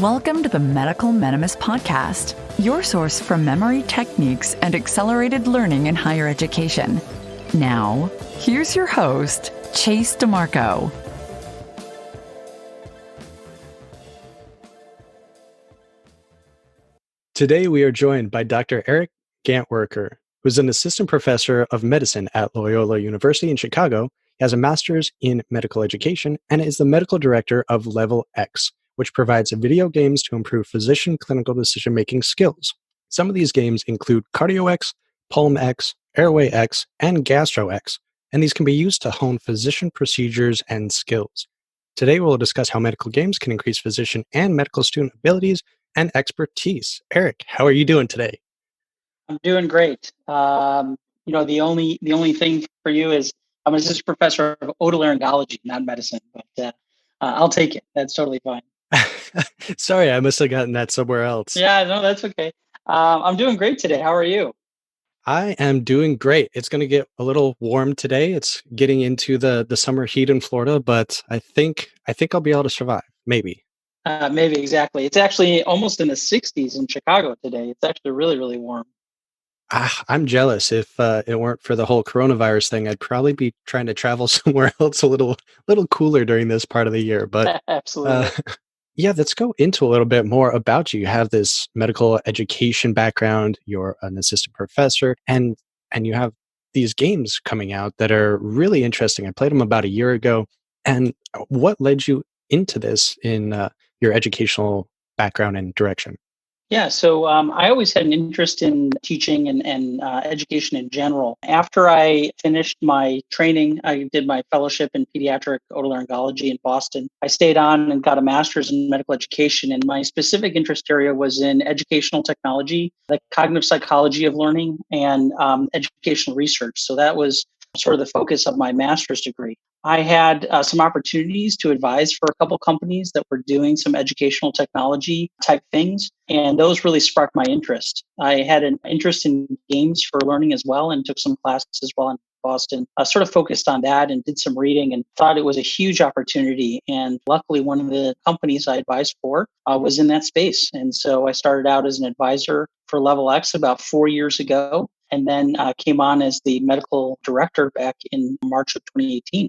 Welcome to the Medical Minimus Podcast, your source for memory techniques and accelerated learning in higher education. Now, here's your host, Chase DiMarco. Today, we are joined by Dr. Eric Gantwerker, who's an assistant professor of medicine at Loyola University in Chicago. He has a master's in medical education and is the medical director of LevelX, which provides video games to improve physician clinical decision-making skills. Some of these games include CardioEx, PulmEx, AirwayEx, and GastroEx, and these can be used to hone physician procedures and skills. Today, we'll discuss how medical games can increase physician and medical student abilities and expertise. Eric, how are you doing today? I'm doing great. The only thing for you is I'm an assistant professor of otolaryngology, not medicine, but I'll take it. That's totally fine. Sorry, I must have gotten that somewhere else. Yeah, no, that's okay. I'm doing great today. How are you? I am doing great. It's going to get a little warm today. It's getting into the summer heat in Florida, but I think I'll be able to survive. Maybe. Maybe, exactly. It's actually almost in the 60s in Chicago today. It's actually really, really warm. I'm jealous. If it weren't for the whole coronavirus thing, I'd probably be trying to travel somewhere else a little cooler during this part of the year. But absolutely. Yeah, let's go into a little bit more about you. You have this medical education background. You're an assistant professor, and you have these games coming out that are really interesting. I played them about a year ago. And what led you into this in your educational background and direction? Yeah, so I always had an interest in teaching and education in general. After I finished my training, I did my fellowship in pediatric otolaryngology in Boston. I stayed on and got a master's in medical education, and my specific interest area was in educational technology, the cognitive psychology of learning, and educational research. So that was sort of the focus of my master's degree. I had some opportunities to advise for a couple companies that were doing some educational technology type things, and those really sparked my interest. I had an interest in games for learning as well and took some classes as well in Boston. I sort of focused on that and did some reading and thought it was a huge opportunity. And luckily, one of the companies I advised for was in that space. And so I started out as an advisor for LevelX about 4 years ago, and then came on as the medical director back in March of 2018.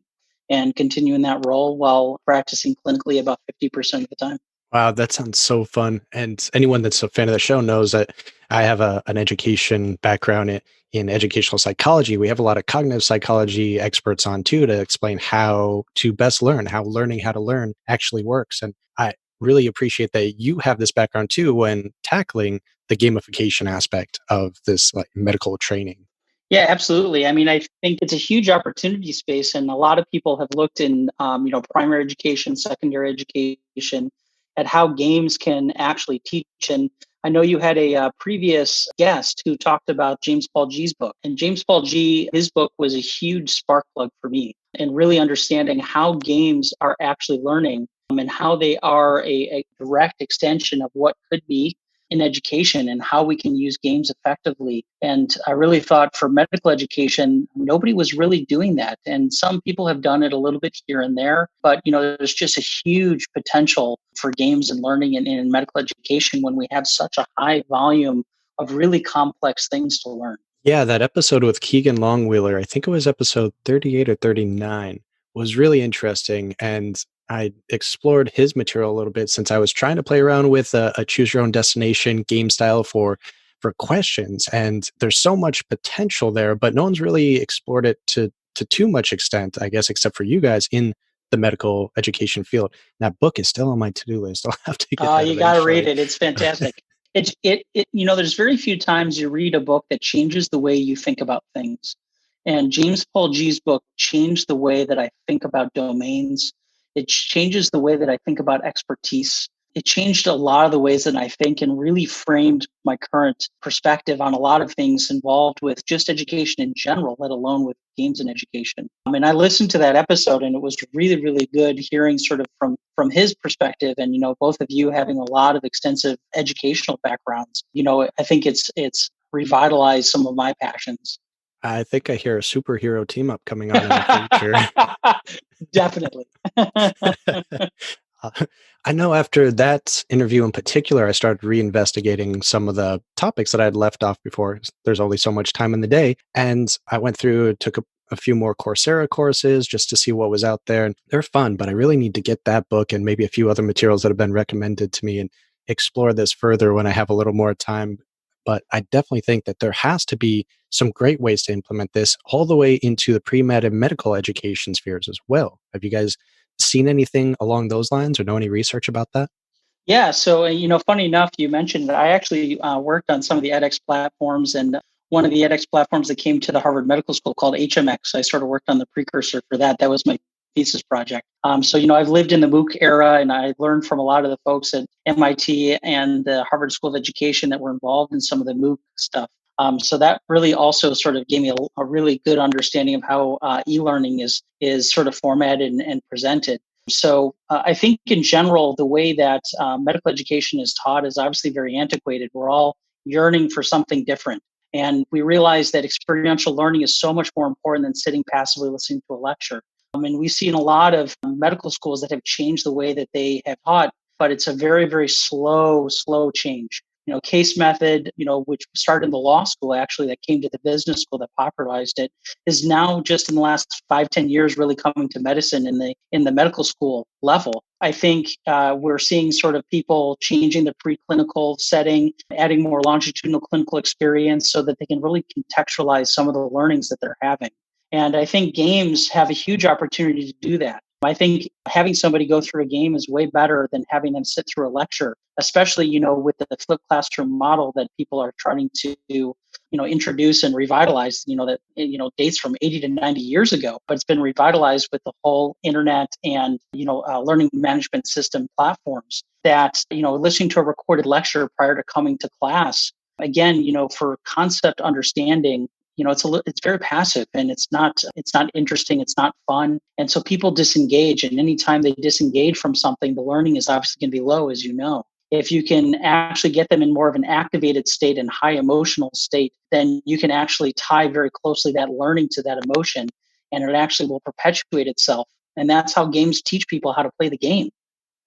And continue in that role while practicing clinically about 50% of the time. Wow, that sounds so fun. And anyone that's a fan of the show knows that I have an education background in educational psychology. We have a lot of cognitive psychology experts on too to explain how to best learn, how learning how to learn actually works. And I really appreciate that you have this background too when tackling the gamification aspect of this medical training. Yeah, absolutely. I mean, I think it's a huge opportunity space, and a lot of people have looked in, primary education, secondary education, at how games can actually teach. And I know you had a previous guest who talked about James Paul G's book, and James Paul G, his book was a huge spark plug for me, and really understanding how games are actually learning and how they are a direct extension of what could be in education and how we can use games effectively. And I really thought for medical education, nobody was really doing that. And some people have done it a little bit here and there, but there's just a huge potential for games and learning in medical education when we have such a high volume of really complex things to learn. Yeah, that episode with Keegan Longwheeler, I think it was episode 38 or 39, was really interesting. And I explored his material a little bit since I was trying to play around with a choose your own destination game style for questions. And there's so much potential there, but no one's really explored it to too much extent, I guess, except for you guys in the medical education field. That book is still on my to-do list. I'll have to get that you got to read it. It's fantastic. There's very few times you read a book that changes the way you think about things. And James Paul G's book changed the way that I think about domains. It changes the way that I think about expertise. It changed a lot of the ways that I think and really framed my current perspective on a lot of things involved with just education in general, let alone with games and education. I mean, I listened to that episode and it was really, really good hearing sort of from his perspective and, both of you having a lot of extensive educational backgrounds. I think it's revitalized some of my passions. I think I hear a superhero team up coming on in the future. Definitely. I know after that interview in particular, I started reinvestigating some of the topics that I had left off before. There's only so much time in the day. And I went through, took a few more Coursera courses just to see what was out there. And they're fun, but I really need to get that book and maybe a few other materials that have been recommended to me and explore this further when I have a little more time. But I definitely think that there has to be some great ways to implement this all the way into the pre-med and medical education spheres as well. Have you guys seen anything along those lines or know any research about that? Yeah. So, funny enough, you mentioned that I actually worked on some of the edX platforms, and one of the edX platforms that came to the Harvard Medical School called HMX. I sort of worked on the precursor for that. That was my thesis project. So, I've lived in the MOOC era, and I learned from a lot of the folks at MIT and the Harvard School of Education that were involved in some of the MOOC stuff. So that really also sort of gave me a really good understanding of how e-learning is sort of formatted and presented. So I think in general, the way that medical education is taught is obviously very antiquated. We're all yearning for something different. And we realize that experiential learning is so much more important than sitting passively listening to a lecture. And we've seen a lot of medical schools that have changed the way that they have taught, but it's a very, very slow change. Case method, which started in the law school, actually, that came to the business school that popularized it, is now just in the last 5-10 years really coming to medicine in the medical school level. I think we're seeing sort of people changing the preclinical setting, adding more longitudinal clinical experience so that they can really contextualize some of the learnings that they're having. And I think games have a huge opportunity to do that. I think having somebody go through a game is way better than having them sit through a lecture, especially, with the flipped classroom model that people are trying to, introduce and revitalize, that, dates from 80 to 90 years ago, but it's been revitalized with the whole internet and, learning management system platforms that, listening to a recorded lecture prior to coming to class, again, for concept understanding, it's very passive and it's not interesting. It's not fun. And so people disengage, and anytime they disengage from something, the learning is obviously going to be low, as you know. If you can actually get them in more of an activated state and high emotional state, then you can actually tie very closely that learning to that emotion, and it actually will perpetuate itself. And that's how games teach people how to play the game.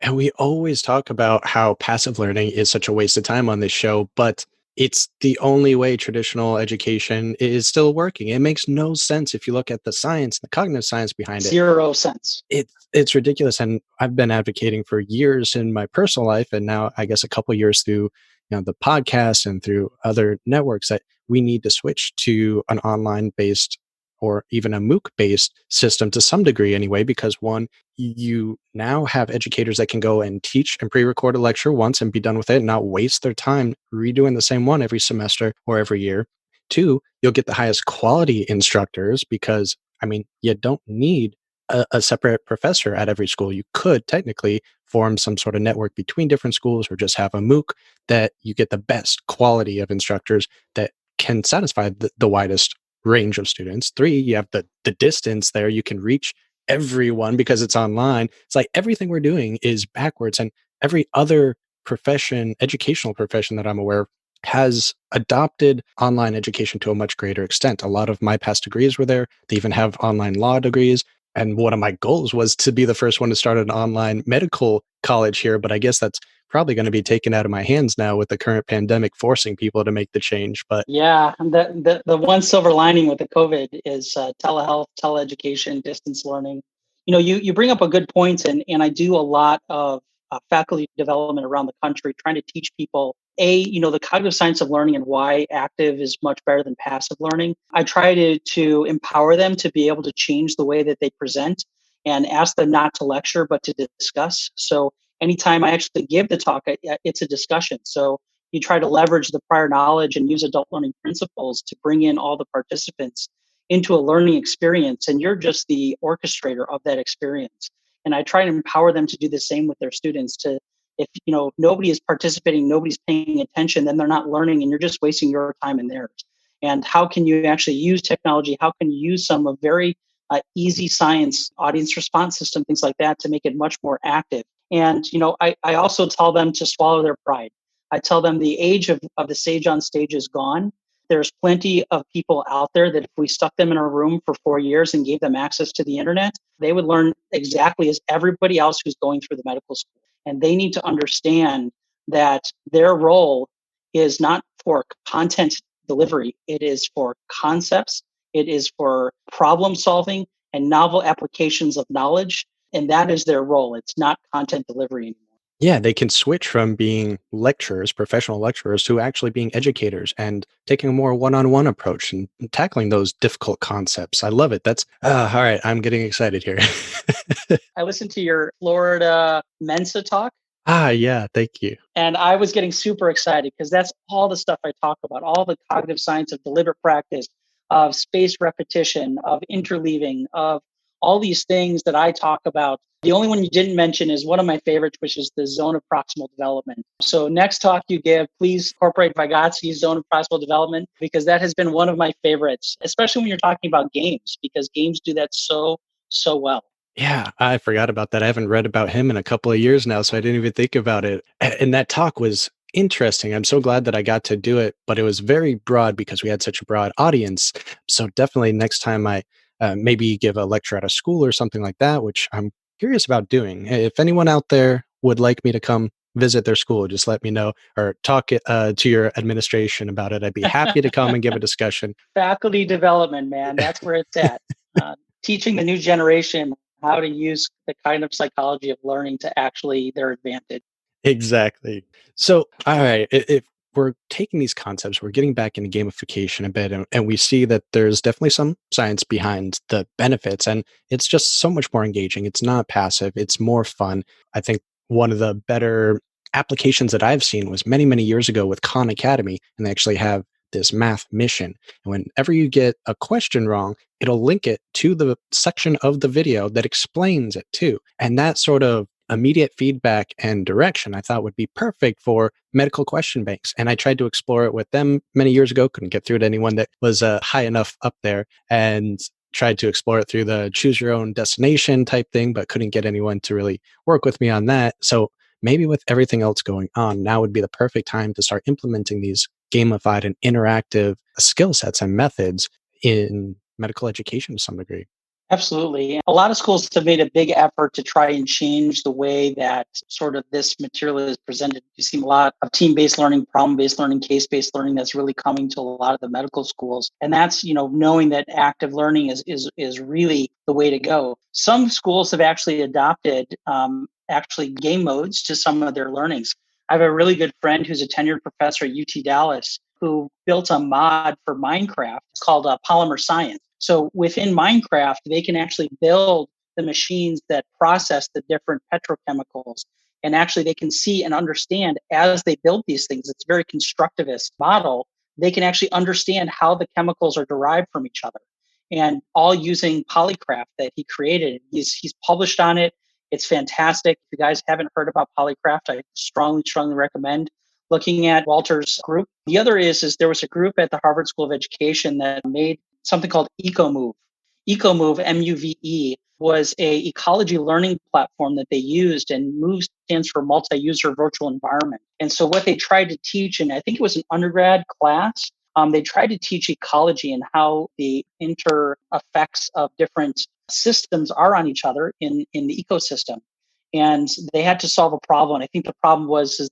And we always talk about how passive learning is such a waste of time on this show, but it's the only way traditional education is still working. It makes no sense if you look at the science, the cognitive science behind it. 0 sense. It's ridiculous. And I've been advocating for years in my personal life, and now I guess a couple of years through the podcast and through other networks, that we need to switch to an online based or even a MOOC based system to some degree anyway, because one, you now have educators that can go and teach and pre-record a lecture once and be done with it and not waste their time redoing the same one every semester or every year. Two, you'll get the highest quality instructors because, you don't need a separate professor at every school. You could technically form some sort of network between different schools or just have a MOOC that you get the best quality of instructors that can satisfy the widest range of students. Three, you have the distance there. You can reach everyone because it's online. It's like everything we're doing is backwards, and every other educational profession that I'm aware of has adopted online education to a much greater extent. A lot of my past degrees were there. They even have online law degrees. And one of my goals was to be the first one to start an online medical college here, but I guess that's probably going to be taken out of my hands now with the current pandemic forcing people to make the change. But yeah, the one silver lining with the COVID is telehealth, teleeducation, distance learning. You bring up a good point, and I do a lot of faculty development around the country, trying to teach people the cognitive science of learning and why active is much better than passive learning. I try to empower them to be able to change the way that they present and ask them not to lecture, but to discuss. So anytime I actually give the talk, it's a discussion. So you try to leverage the prior knowledge and use adult learning principles to bring in all the participants into a learning experience. And you're just the orchestrator of that experience. And I try to empower them to do the same with their students. If nobody is participating, nobody's paying attention, then they're not learning, and you're just wasting your time and theirs. And how can you actually use technology? How can you use some of very easy science, audience response system, things like that, to make it much more active? And I also tell them to swallow their pride. I tell them the age of the sage on stage is gone. There's plenty of people out there that if we stuck them in a room for 4 years and gave them access to the internet, they would learn exactly as everybody else who's going through the medical school. And they need to understand that their role is not for content delivery. It is for concepts. It is for problem solving and novel applications of knowledge. And that is their role. It's not content delivery anymore. Yeah, they can switch from being lecturers, professional lecturers, to actually being educators and taking a more one-on-one approach and tackling those difficult concepts. I love it. That's all right. I'm getting excited here. I listened to your Florida Mensa talk. Yeah, thank you. And I was getting super excited because that's all the stuff I talk about, all the cognitive science of deliberate practice, of space repetition, of interleaving, of all these things that I talk about. The only one you didn't mention is one of my favorites, which is the zone of proximal development. So next talk you give, please incorporate Vygotsky's zone of proximal development, because that has been one of my favorites, especially when you're talking about games, because games do that so well. Yeah, I forgot about that. I haven't read about him in a couple of years now, so I didn't even think about it. And that talk was interesting. I'm so glad that I got to do it, but it was very broad because we had such a broad audience. So definitely next time I maybe give a lecture at a school or something like that, which I'm curious about doing. If anyone out there would like me to come visit their school, just let me know or talk to your administration about it. I'd be happy to come and give a discussion. Faculty development, man, that's where it's at. Teaching the new generation how to use the kind of psychology of learning to actually their advantage. Exactly. So, all right, if we're taking these concepts, we're getting back into gamification a bit, and we see that there's definitely some science behind the benefits, and it's just so much more engaging. It's not passive, it's more fun. I think one of the better applications that I've seen was many, many years ago with Khan Academy, and they actually have this math mission. And whenever you get a question wrong, it'll link it to the section of the video that explains it too. And that sort of immediate feedback and direction I thought would be perfect for medical question banks. And I tried to explore it with them many years ago, couldn't get through to anyone that was high enough up there, and tried to explore it through the choose your own destination type thing, but couldn't get anyone to really work with me on that. So maybe with everything else going on, now would be the perfect time to start implementing these gamified and interactive skill sets and methods in medical education to some degree. Absolutely. A lot of schools have made a big effort to try and change the way that sort of this material is presented. You see a lot of team-based learning, problem-based learning, case-based learning that's really coming to a lot of the medical schools. And that's, knowing that active learning is really the way to go. Some schools have actually adopted game modes to some of their learnings. I have a really good friend who's a tenured professor at UT Dallas who built a mod for Minecraft. It's called Polymer Science. So within Minecraft, they can actually build the machines that process the different petrochemicals. And actually they can see and understand as they build these things. It's a very constructivist model. They can actually understand how the chemicals are derived from each other, and all using Polycraft that he created. He's published on it. It's fantastic. If you guys haven't heard about Polycraft, I strongly recommend looking at Walter's group. The other is there was a group at the Harvard School of Education that made something called EcoMUVE. EcoMUVE, M-U-V-E, was a ecology learning platform that they used, and MOVE stands for multi-user virtual environment. And so what they tried to teach, and I think it was an undergrad class, they tried to teach ecology and how the inter effects of different systems are on each other in the ecosystem. And they had to solve a problem. I think the problem was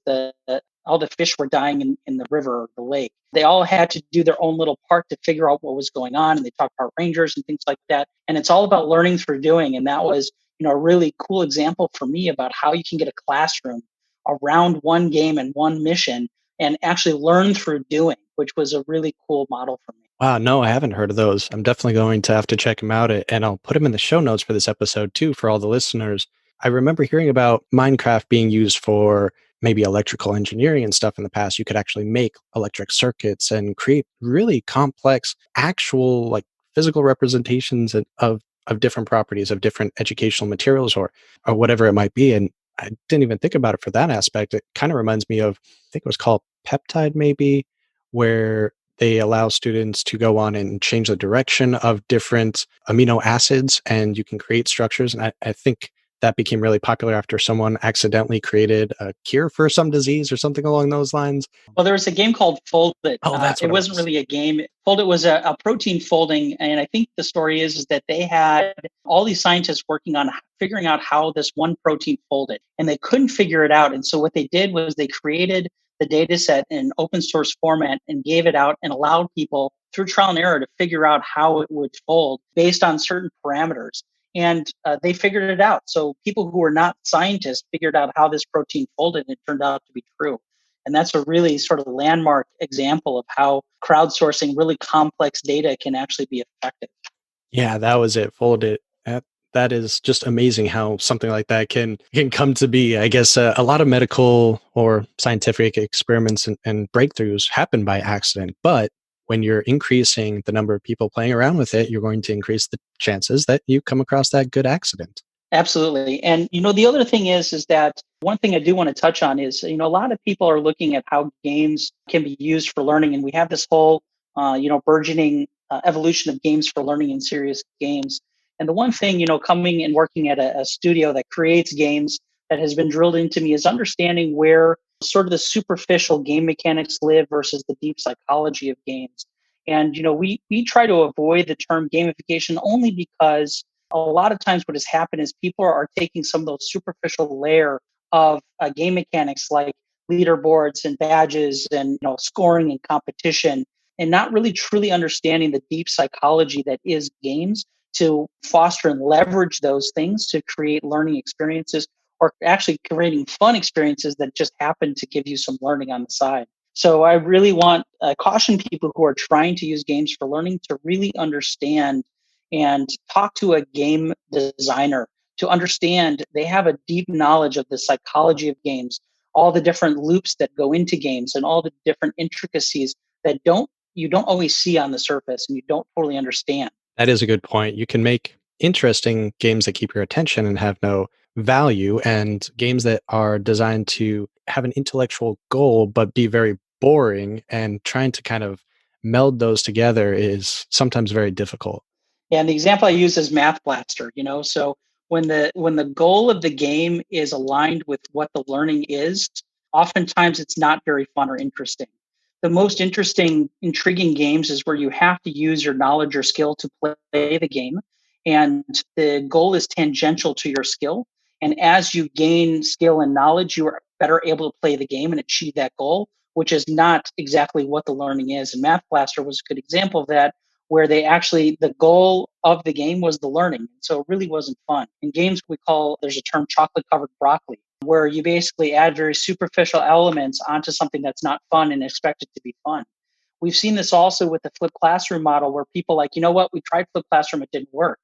all the fish were dying in the river or the lake. They all had to do their own little part to figure out what was going on. And they talked about rangers and things like that. And it's all about learning through doing. And that was, a really cool example for me about how you can get a classroom around one game and one mission and actually learn through doing, which was a really cool model for me. Wow, no, I haven't heard of those. I'm definitely going to have to check them out, and I'll put them in the show notes for this episode too, for all the listeners. I remember hearing about Minecraft being used for maybe electrical engineering and stuff in the past. You could actually make electric circuits and create really complex, actual like physical representations of different properties of different educational materials or whatever it might be. And I didn't even think about it for that aspect. It kind of reminds me of, I think it was called Peptide maybe, where they allow students to go on and change the direction of different amino acids, and you can create structures. And I think that became really popular after someone accidentally created a cure for some disease or something along those lines. Well, there was a game called Fold.it. Oh, that's what it wasn't really a game. Fold.it was a protein folding. And I think the story is that they had all these scientists working on figuring out how this one protein folded, and they couldn't figure it out. And so what they did was they created the data set in open source format and gave it out and allowed people through trial and error to figure out how it would fold based on certain parameters. And they figured it out. So people who were not scientists figured out how this protein folded, and it turned out to be true. And that's a really sort of landmark example of how crowdsourcing really complex data can actually be effective. Yeah, that was it. Fold.it. That is just amazing how something like that can come to be. I guess a lot of medical or scientific experiments and breakthroughs happen by accident, but when you're increasing the number of people playing around with it, you're going to increase the chances that you come across that good accident. Absolutely. And, the other thing is that one thing I do want to touch on is, a lot of people are looking at how games can be used for learning. And we have this whole, burgeoning evolution of games for learning in serious games. And the one thing, coming and working at a studio that creates games that has been drilled into me is understanding where sort of the superficial game mechanics live versus the deep psychology of games. And, we try to avoid the term gamification only because a lot of times what has happened is people are taking some of those superficial layer of game mechanics like leaderboards and badges and scoring and competition, and not really truly understanding the deep psychology that is games to foster and leverage those things to create learning experiences, or actually creating fun experiences that just happen to give you some learning on the side. So I really want to caution people who are trying to use games for learning to really understand and talk to a game designer to understand they have a deep knowledge of the psychology of games, all the different loops that go into games and all the different intricacies that you don't always see on the surface and you don't totally understand. That is a good point. You can make interesting games that keep your attention and have no value, and games that are designed to have an intellectual goal but be very boring, and trying to kind of meld those together is sometimes very difficult. Yeah, and the example I use is Math Blaster, so when the goal of the game is aligned with what the learning is, oftentimes it's not very fun or interesting. The most interesting, intriguing games is where you have to use your knowledge or skill to play the game, and the goal is tangential to your skill. And as you gain skill and knowledge, you are better able to play the game and achieve that goal, which is not exactly what the learning is. And Math Blaster was a good example of that, where the goal of the game was the learning. So it really wasn't fun. In games, there's a term chocolate covered broccoli, where you basically add very superficial elements onto something that's not fun and expect it to be fun. We've seen this also with the flipped classroom model, where people like, we tried flipped classroom, it didn't work.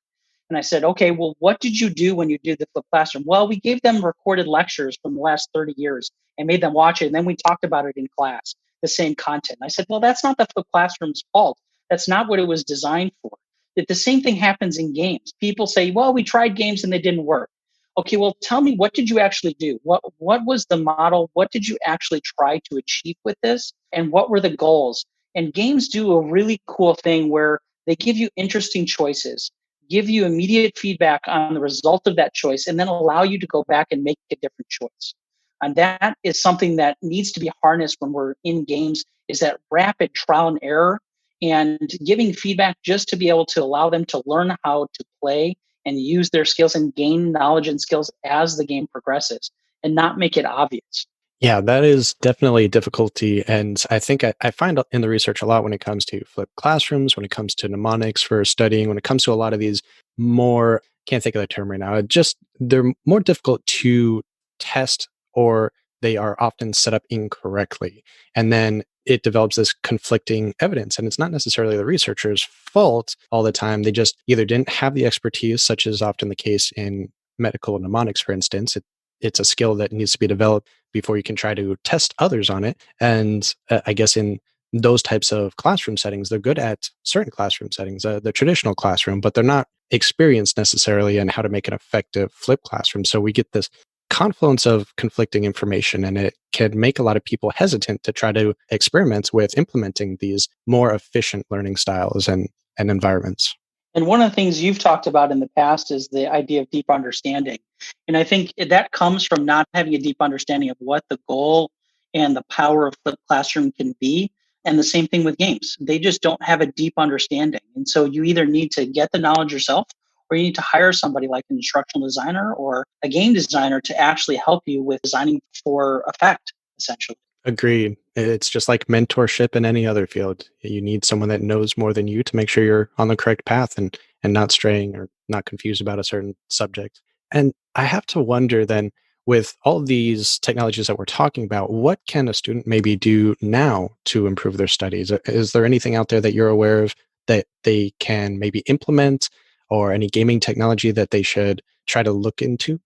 And I said, okay, well, what did you do when you did the flipped classroom? Well, we gave them recorded lectures from the last 30 years and made them watch it. And then we talked about it in class, the same content. And I said, well, that's not the flipped classroom's fault. That's not what it was designed for. The same thing happens in games. People say, well, we tried games and they didn't work. Okay, well, tell me, what did you actually do? What was the model? What did you actually try to achieve with this? And what were the goals? And games do a really cool thing where they give you interesting choices, give you immediate feedback on the result of that choice, and then allow you to go back and make a different choice. And that is something that needs to be harnessed when we're in games, is that rapid trial and error and giving feedback just to be able to allow them to learn how to play and use their skills and gain knowledge and skills as the game progresses, and not make it obvious. Yeah, that is definitely a difficulty. And I think I find in the research a lot when it comes to flipped classrooms, when it comes to mnemonics for studying, when it comes to a lot of these more, can't think of the term right now, they're more difficult to test, or they are often set up incorrectly. And then it develops this conflicting evidence. And it's not necessarily the researcher's fault all the time. They just either didn't have the expertise, such as often the case in medical mnemonics, for instance. It's a skill that needs to be developed before you can try to test others on it. And I guess in those types of classroom settings, they're good at certain classroom settings, the traditional classroom, but they're not experienced necessarily in how to make an effective flipped classroom. So we get this confluence of conflicting information, and it can make a lot of people hesitant to try to experiment with implementing these more efficient learning styles and environments. And one of the things you've talked about in the past is the idea of deep understanding. And I think that comes from not having a deep understanding of what the goal and the power of flipped classroom can be. And the same thing with games. They just don't have a deep understanding. And so you either need to get the knowledge yourself, or you need to hire somebody like an instructional designer or a game designer to actually help you with designing for effect, essentially. Agreed. It's just like mentorship in any other field. You need someone that knows more than you to make sure you're on the correct path and not straying or not confused about a certain subject. And I have to wonder then, with all of these technologies that we're talking about, what can a student maybe do now to improve their studies? Is there anything out there that you're aware of that they can maybe implement, or any gaming technology that they should try to look into?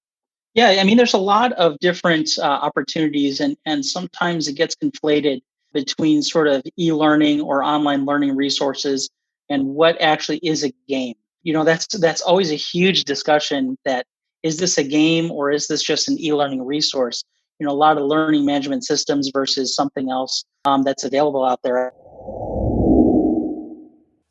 Yeah, I mean, there's a lot of different opportunities, and sometimes it gets conflated between sort of e-learning or online learning resources and what actually is a game. That's always a huge discussion. That is this a game or is this just an e-learning resource? A lot of learning management systems versus something else that's available out there.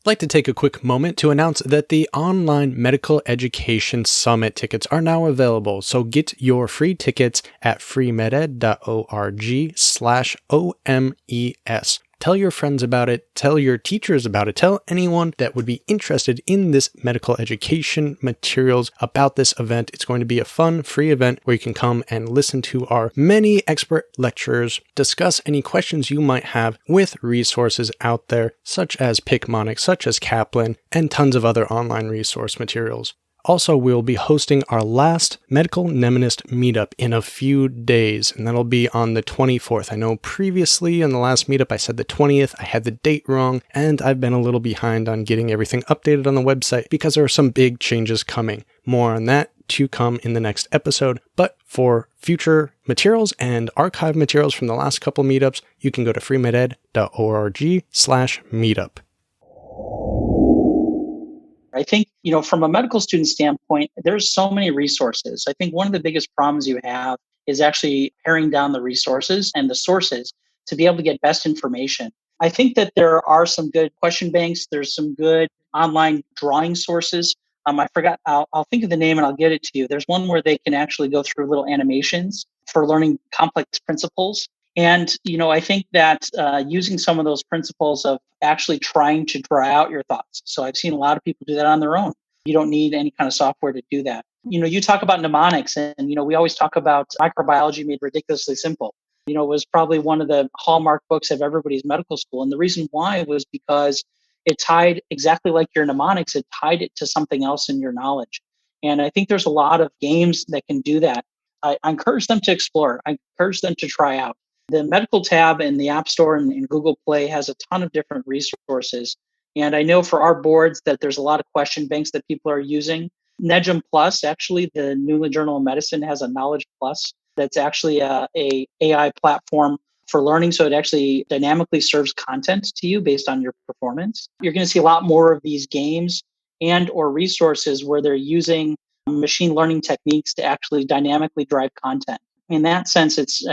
I'd like to take a quick moment to announce that the Online Medical Education Summit tickets are now available. So get your free tickets at freemed.org/OMES. Tell your friends about it. Tell your teachers about it. Tell anyone that would be interested in this medical education materials about this event. It's going to be a fun, free event where you can come and listen to our many expert lecturers, discuss any questions you might have with resources out there, such as Picmonic, such as Kaplan, and tons of other online resource materials. Also, we'll be hosting our last Medical Mnemonist meetup in a few days, and that'll be on the 24th. I know previously in the last meetup I said the 20th. I had the date wrong, and I've been a little behind on getting everything updated on the website because there are some big changes coming. More on that to come in the next episode. But for future materials and archive materials from the last couple meetups, you can go to freemeded.org/meetup. I think, from a medical student standpoint, there's so many resources. I think one of the biggest problems you have is actually paring down the resources and the sources to be able to get best information. I think that there are some good question banks. There's some good online drawing sources. I forgot, I'll think of the name and I'll get it to you. There's one where they can actually go through little animations for learning complex principles. And, I think that using some of those principles of actually trying to draw out your thoughts. So I've seen a lot of people do that on their own. You don't need any kind of software to do that. You talk about mnemonics and, we always talk about microbiology made ridiculously simple. It was probably one of the hallmark books of everybody's medical school. And the reason why was because it tied exactly like your mnemonics, it tied it to something else in your knowledge. And I think there's a lot of games that can do that. I encourage them to explore. I encourage them to try out. The medical tab in the App Store and Google Play has a ton of different resources. And I know for our boards that there's a lot of question banks that people are using. Negem Plus, actually, the New England Journal of Medicine has a Knowledge Plus that's actually a AI platform for learning. So it actually dynamically serves content to you based on your performance. You're going to see a lot more of these games and or resources where they're using machine learning techniques to actually dynamically drive content. In that sense, it's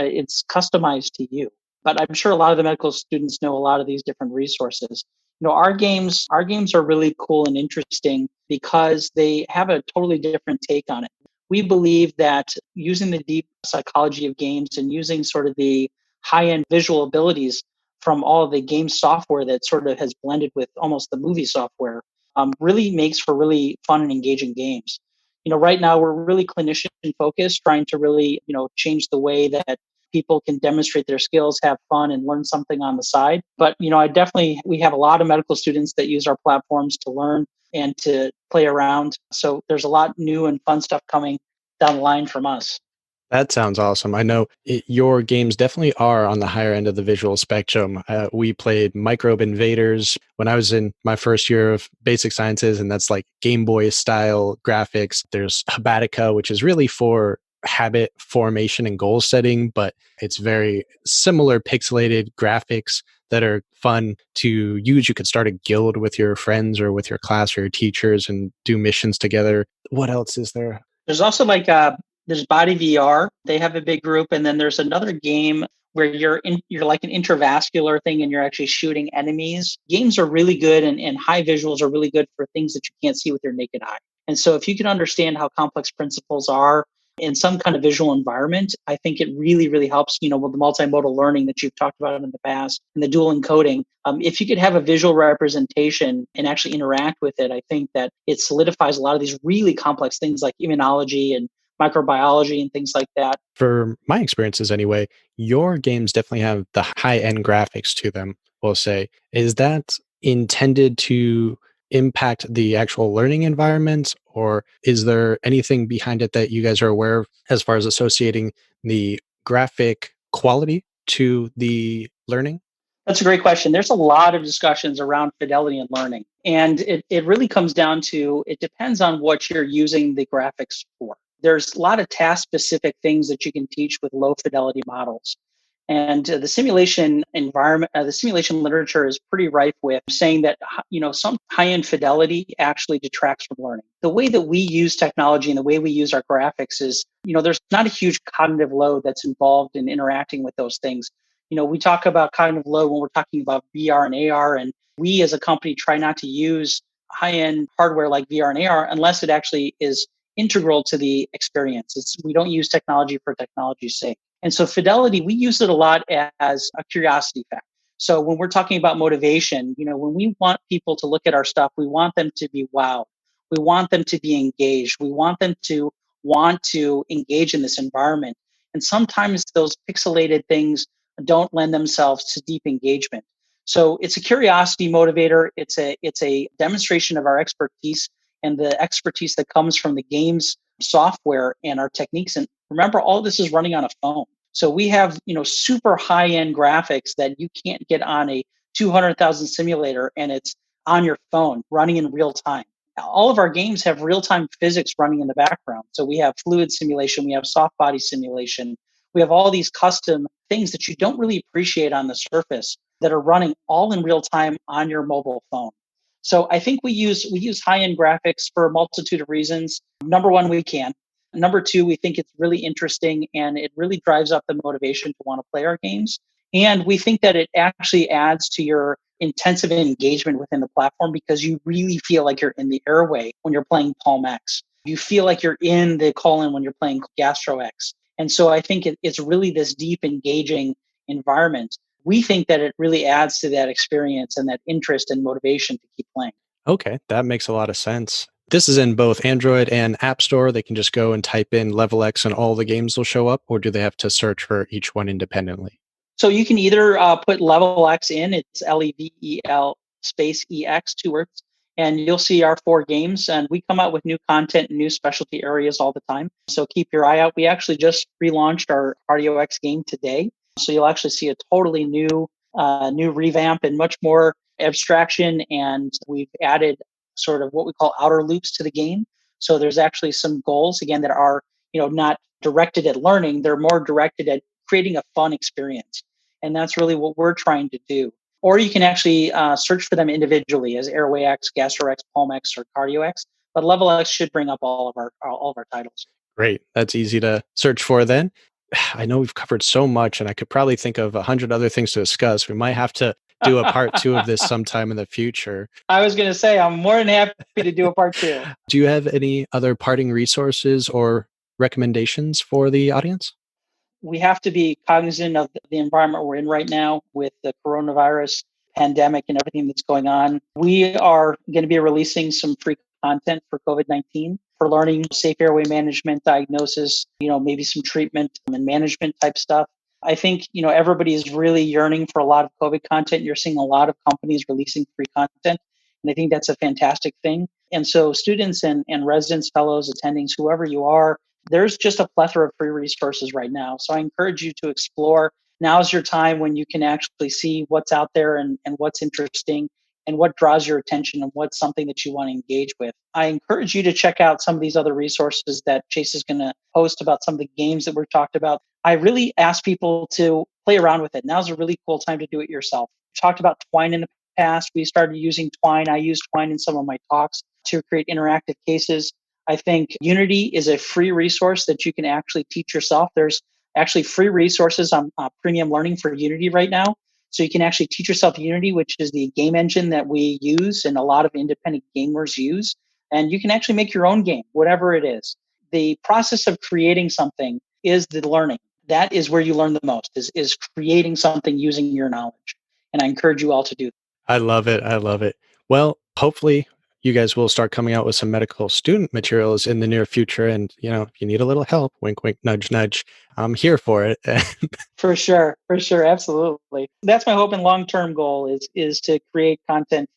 customized to you. But I'm sure a lot of the medical students know a lot of these different resources. Our games are really cool and interesting because they have a totally different take on it. We believe that using the deep psychology of games and using sort of the high-end visual abilities from all of the game software that sort of has blended with almost the movie software really makes for really fun and engaging games. Right now we're really clinician focused, trying to really, change the way that people can demonstrate their skills, have fun, and learn something on the side. But, we have a lot of medical students that use our platforms to learn and to play around. So there's a lot new and fun stuff coming down the line from us. That sounds awesome. I know your games definitely are on the higher end of the visual spectrum. We played Microbe Invaders when I was in my first year of basic sciences, and that's like Game Boy style graphics. There's Habatica, which is really for habit formation and goal setting, but it's very similar pixelated graphics that are fun to use. You could start a guild with your friends or with your class or your teachers and do missions together. What else is there? There's also there's Body VR. They have a big group. And then there's another game where you're like an intravascular thing and you're actually shooting enemies. Games are really good, and high visuals are really good for things that you can't see with your naked eye. And so if you can understand how complex principles are in some kind of visual environment, I think it really, really helps, with the multimodal learning that you've talked about in the past and the dual encoding. If you could have a visual representation and actually interact with it, I think that it solidifies a lot of these really complex things like immunology and microbiology and things like that. For my experiences anyway, your games definitely have the high-end graphics to them, we'll say. Is that intended to impact the actual learning environment, or is there anything behind it that you guys are aware of as far as associating the graphic quality to the learning? That's a great question. There's a lot of discussions around fidelity and learning. And it really comes down to, it depends on what you're using the graphics for. There's a lot of task specific things that you can teach with low fidelity models. And the simulation environment, the simulation literature is pretty rife with saying that, some high-end fidelity actually detracts from learning. The way that we use technology and the way we use our graphics is, there's not a huge cognitive load that's involved in interacting with those things. We talk about cognitive load when we're talking about VR and AR, and we as a company try not to use high-end hardware like VR and AR unless it actually is integral to the experience. We don't use technology for technology's sake. And so fidelity, we use it a lot as a curiosity factor. So when we're talking about motivation, when we want people to look at our stuff, we want them to be wowed. We want them to be engaged. We want them to want to engage in this environment. And sometimes those pixelated things don't lend themselves to deep engagement. So it's a curiosity motivator. It's a demonstration of our expertise and the expertise that comes from the game's software and our techniques. And remember, all this is running on a phone. So we have, super high-end graphics that you can't get on a 200,000 simulator, and it's on your phone running in real time. All of our games have real-time physics running in the background. So we have fluid simulation, we have soft body simulation, we have all these custom things that you don't really appreciate on the surface that are running all in real time on your mobile phone. So I think we use high-end graphics for a multitude of reasons. Number one, we can. Number two, we think it's really interesting and it really drives up the motivation to want to play our games. And we think that it actually adds to your intensive engagement within the platform because you really feel like you're in the airway when you're playing PulmEx. You feel like you're in the colon when you're playing GastroEx. And so I think it's really this deep, engaging environment. We think that it really adds to that experience and that interest and motivation to keep playing. Okay, that makes a lot of sense. This is in both Android and App Store. They can just go and type in LevelX and all the games will show up, or do they have to search for each one independently? So you can either put LevelX in, it's LEVEL space EX, 2 words, and you'll see our 4 games. And we come out with new content and new specialty areas all the time. So keep your eye out. We actually just relaunched our CardioEx game today. So you'll actually see a totally new revamp and much more abstraction. And we've added sort of what we call outer loops to the game. So there's actually some goals, again, that are not directed at learning. They're more directed at creating a fun experience. And that's really what we're trying to do. Or you can actually search for them individually as AirwayEx, GastroEx, PulmEx, or CardioEx. But LevelX should bring up all of our titles. Great. That's easy to search for then. I know we've covered so much, and I could probably think of 100 other things to discuss. We might have to do a part 2 of this sometime in the future. I was going to say, I'm more than happy to do a part 2. Do you have any other parting resources or recommendations for the audience? We have to be cognizant of the environment we're in right now with the coronavirus pandemic and everything that's going on. We are going to be releasing some free content for COVID-19 for learning safe airway management, diagnosis, maybe some treatment and management type stuff. I think, everybody is really yearning for a lot of COVID content. You're seeing a lot of companies releasing free content. And I think that's a fantastic thing. And so students and residents, fellows, attendings, whoever you are, there's just a plethora of free resources right now. So I encourage you to explore. Now's your time when you can actually see what's out there and what's interesting and what draws your attention and what's something that you want to engage with. I encourage you to check out some of these other resources that Chase is going to post about some of the games that we've talked about. I really ask people to play around with it. Now's a really cool time to do it yourself. We talked about Twine in the past. We started using Twine. I use Twine in some of my talks to create interactive cases. I think Unity is a free resource that you can actually teach yourself. There's actually free resources on premium learning for Unity right now. So you can actually teach yourself Unity, which is the game engine that we use and a lot of independent gamers use. And you can actually make your own game, whatever it is. The process of creating something is the learning. That is where you learn the most, is creating something using your knowledge. And I encourage you all to do that. I love it. I love it. Well, hopefully you guys will start coming out with some medical student materials in the near future. And, if you need a little help, wink, wink, nudge, nudge, I'm here for it. For sure. Absolutely. That's my hope and long-term goal is to create content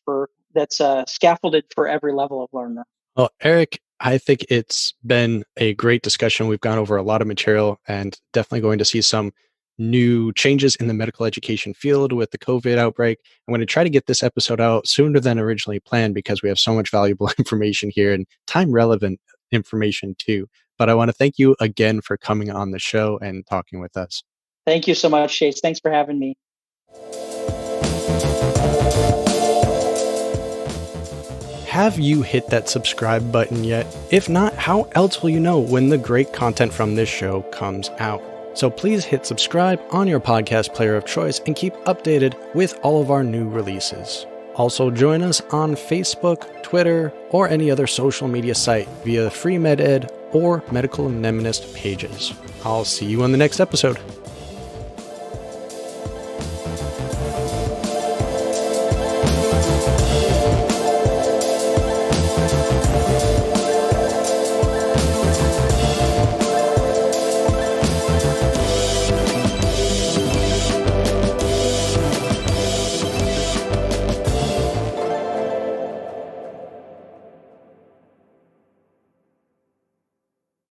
that's scaffolded for every level of learner. Well, Eric, I think it's been a great discussion. We've gone over a lot of material and definitely going to see some new changes in the medical education field with the COVID outbreak. I'm going to try to get this episode out sooner than originally planned because we have so much valuable information here and time relevant information too. But I want to thank you again for coming on the show and talking with us. Thank you so much, Chase. Thanks for having me. Have you hit that subscribe button yet? If not, how else will you know when the great content from this show comes out? So please hit subscribe on your podcast player of choice and keep updated with all of our new releases. Also join us on Facebook, Twitter, or any other social media site via the Free MedEd or Medical Mnemonist pages. I'll see you on the next episode.